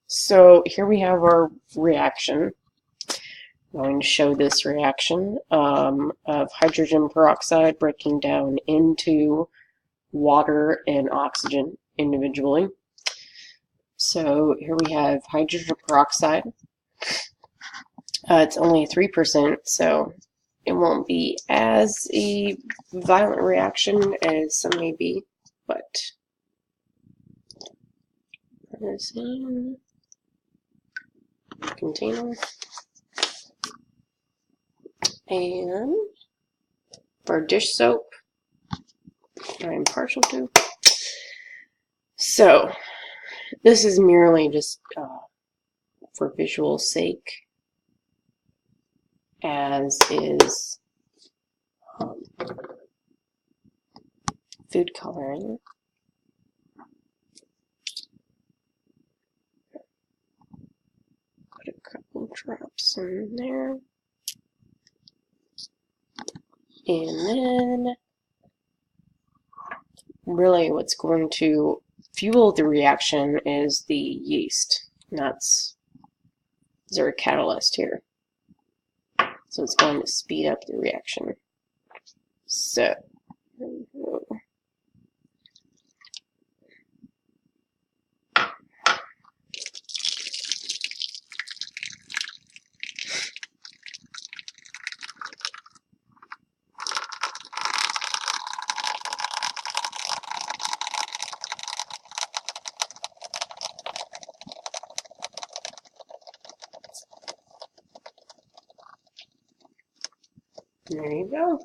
So here we have our reaction. I'm going to show this reaction of hydrogen peroxide breaking down into water and oxygen individually. So here we have hydrogen peroxide. It's only 3%, so it won't be as a violent reaction as some may be, but this in container. And for dish soap, I'm partial to. So this is merely just for visual sake, as is food coloring. Put a couple drops in there. And then really what's going to fuel the reaction is the yeast. And that's our catalyst here. So it's going to speed up the reaction. So there you go.